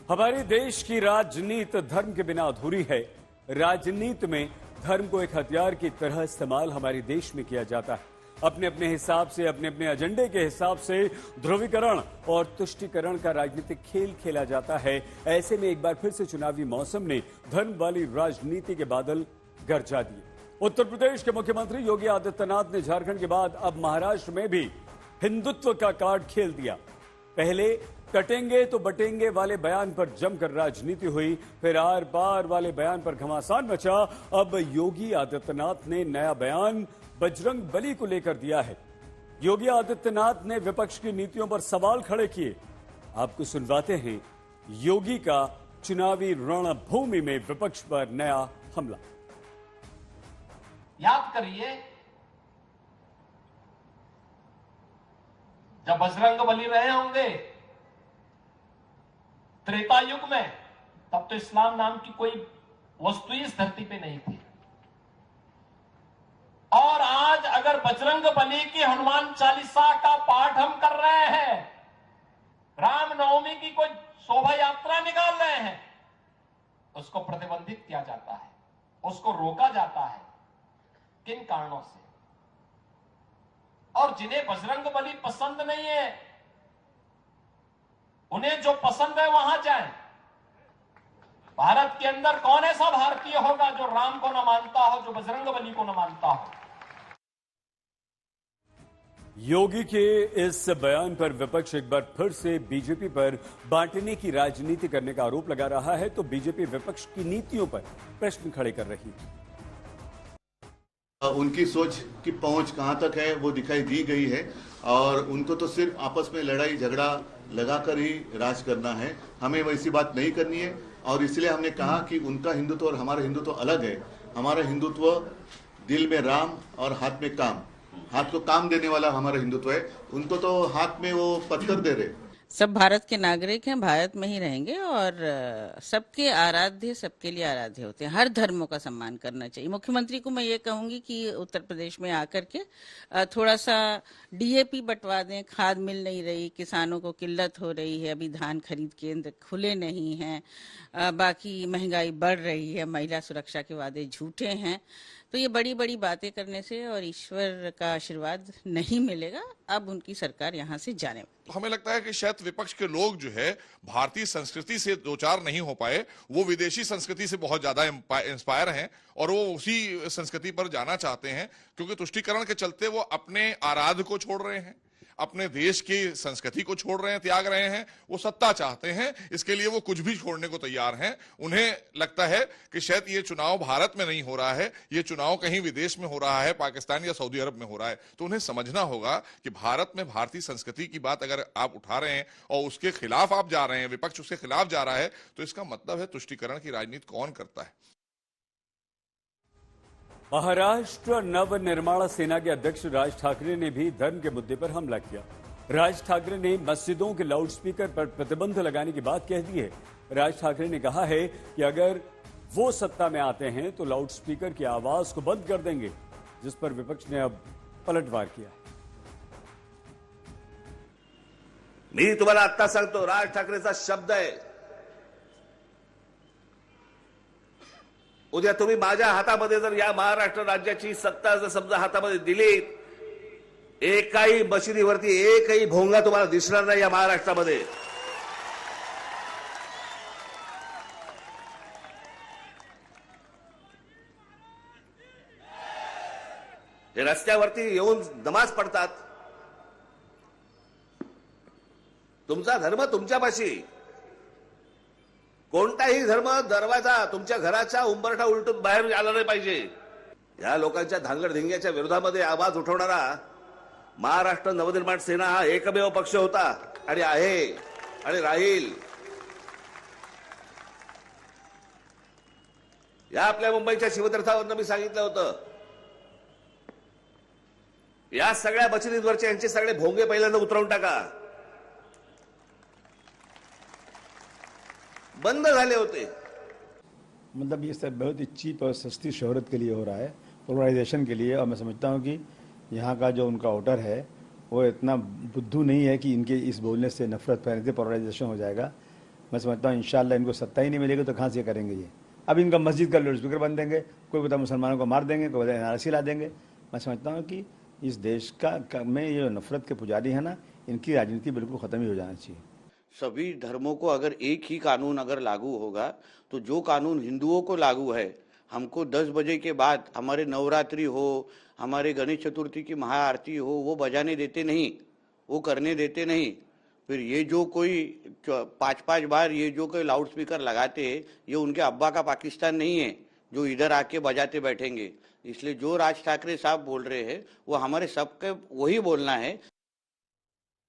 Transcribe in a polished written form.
हमारे देश की राजनीति धर्म के बिना अधूरी है। राजनीति में धर्म को एक हथियार की तरह इस्तेमाल हमारे देश में किया जाता है। अपने अपने हिसाब से, अपने अपने एजेंडे के हिसाब से ध्रुवीकरण और तुष्टीकरण का राजनीतिक खेल खेला जाता है। ऐसे में एक बार फिर से चुनावी मौसम ने धर्म वाली राजनीति के बादल गरजा दिए। उत्तर प्रदेश के मुख्यमंत्री योगी आदित्यनाथ ने झारखंड के बाद अब महाराष्ट्र में भी हिंदुत्व का कार्ड खेल दिया। पहले कटेंगे तो बटेंगे वाले बयान पर जमकर राजनीति हुई, फिर आर पार वाले बयान पर घमासान मचा। अब योगी आदित्यनाथ ने नया बयान बजरंग बली को लेकर दिया है। योगी आदित्यनाथ ने विपक्ष की नीतियों पर सवाल खड़े किए। आपको सुनवाते हैं योगी का चुनावी रणभूमि में विपक्ष पर नया हमला। याद करिए, जब बजरंग बली रहे होंगे त्रेता युग में, तब तो इस्लाम नाम की कोई वस्तु इस धरती पे नहीं थी। और आज अगर बजरंग बली की हनुमान चालीसा का पाठ हम कर रहे हैं, रामनवमी की कोई शोभा यात्रा निकाल रहे हैं, उसको प्रतिबंधित किया जाता है, उसको रोका जाता है। किन कारणों से? और जिन्हें बजरंग बली पसंद नहीं है, उन्हें जो पसंद है वहां जाएं। भारत के अंदर कौन ऐसा भारतीय होगा जो राम को न मानता हो, जो बजरंग बली को न मानता हो? योगी के इस बयान पर विपक्ष एक बार फिर से बीजेपी पर बांटने की राजनीति करने का आरोप लगा रहा है, तो बीजेपी विपक्ष की नीतियों पर प्रश्न खड़े कर रही है। उनकी सोच की पहुंच कहां तक है वो दिखाई दी गई है, और उनको तो सिर्फ आपस में लड़ाई झगड़ा लगाकर ही राज करना है। हमें वैसी बात नहीं करनी है, और इसलिए हमने कहा कि उनका हिंदुत्व और हमारा हिंदुत्व अलग है। हमारा हिंदुत्व दिल में राम और हाथ में काम, हाथ को काम देने वाला हमारा हिंदुत्व है। उनको तो हाथ में वो पत्थर दे रहे। सब भारत के नागरिक हैं, भारत में ही रहेंगे, और सबके आराध्य सबके लिए आराध्य होते हैं। हर धर्मों का सम्मान करना चाहिए। मुख्यमंत्री को मैं ये कहूंगी कि उत्तर प्रदेश में आकर के थोड़ा सा डीएपी बंटवा दें। खाद मिल नहीं रही, किसानों को किल्लत हो रही है, अभी धान खरीद केंद्र खुले नहीं हैं, बाकी महंगाई बढ़ रही है, महिला सुरक्षा के वादे झूठे हैं। तो ये बड़ी बड़ी बातें करने से और ईश्वर का आशीर्वाद नहीं मिलेगा। अब उनकी सरकार यहाँ से जाने। तो हमें लगता है कि शायद विपक्ष के लोग जो है भारतीय संस्कृति से दो चार नहीं हो पाए, वो विदेशी संस्कृति से बहुत ज्यादा इंस्पायर हैं और वो उसी संस्कृति पर जाना चाहते हैं, क्योंकि तुष्टीकरण के चलते वो अपने आराध्य को छोड़ रहे हैं, अपने देश की संस्कृति को छोड़ रहे हैं, त्याग रहे हैं। वो सत्ता चाहते हैं, इसके लिए वो कुछ भी छोड़ने को तैयार हैं। उन्हें लगता है कि शायद ये चुनाव भारत में नहीं हो रहा है, ये चुनाव कहीं विदेश में हो रहा है, पाकिस्तान या सऊदी अरब में हो रहा है। तो उन्हें समझना होगा कि भारत में भारतीय संस्कृति की बात अगर आप उठा रहे हैं और उसके खिलाफ आप जा रहे हैं, विपक्ष उसके खिलाफ जा रहा है, तो इसका मतलब है तुष्टीकरण की राजनीति कौन करता है। महाराष्ट्र नवनिर्माण सेना के अध्यक्ष राज ठाकरे ने भी धर्म के मुद्दे पर हमला किया। राज ठाकरे ने मस्जिदों के लाउडस्पीकर पर प्रतिबंध लगाने की बात कह दी है। राज ठाकरे ने कहा है कि अगर वो सत्ता में आते हैं तो लाउडस्पीकर की आवाज को बंद कर देंगे, जिस पर विपक्ष ने अब पलटवार किया। मी तुम्हाला आत्ता सांगतो, राज ठाकरेचा शब्द आहे, उद्या तुम्ही माझ्या हातामध्ये जर या महाराष्ट्र राज्याची सत्ता जर समजा हातामध्ये दिली, एकाही मशिदीवरती एकही भोंगा तुम्हाला दिसणार नाही या महाराष्ट्रामध्ये। हे रस्त्यावरती येऊन नमाज पडतात, तुमचा धर्म तुमच्यापाशी, कोणताही धर्म दरवाजा तुमच्या घराच्या उंबरठा उलटून बाहेर आला नाही पाहिजे। या लोकांच्या धांगडधिंग्याच्या विरोधामध्ये आवाज उठवणारा महाराष्ट्र नवनिर्माण सेना हा एकमेव पक्ष होता आणि आहे आणि राहील। या आपल्या मुंबईच्या शिवतीर्थावरनं मी सांगितलं होतं, या सगळ्या मशिदींवरचे यांचे सगळे भोंगे पहिल्यांदा उतरवून टाका। बंद झाले होते। मतलब ये सब बहुत ही चीप और सस्ती शोहरत के लिए हो रहा है, पोलराइजेशन के लिए। और मैं समझता हूँ कि यहाँ का जो उनका वोटर है वो इतना बुद्धू नहीं है कि इनके इस बोलने से नफरत फैलने से पोलराइजेशन हो जाएगा। मैं समझता हूँ इंशाल्लाह इनको सत्ता ही नहीं मिलेगी तो कहाँ से करेंगे ये। अब इनका मस्जिद का लाउड स्पीकर बन देंगे, कोई बता मुसलमानों को मार देंगे, कोई बता एनआरसी ला देंगे। मैं समझता हूँ कि इस देश में ये नफरत के पुजारी है ना, इनकी राजनीति बिल्कुल ख़त्म ही हो जाना चाहिए। सभी धर्मों को अगर एक ही कानून अगर लागू होगा तो जो कानून हिंदुओं को लागू है, हमको 10 बजे के बाद हमारे नवरात्रि हो, हमारे गणेश चतुर्थी की महाआरती हो, वो बजाने देते नहीं, वो करने देते नहीं। फिर ये जो कोई 5-5 बार ये जो कोई लाउड स्पीकर लगाते, ये उनके अब्बा का पाकिस्तान नहीं है जो इधर आके बजाते बैठेंगे। इसलिए जो राज ठाकरे साहब बोल रहे हैं वो हमारे सबके वही बोलना है।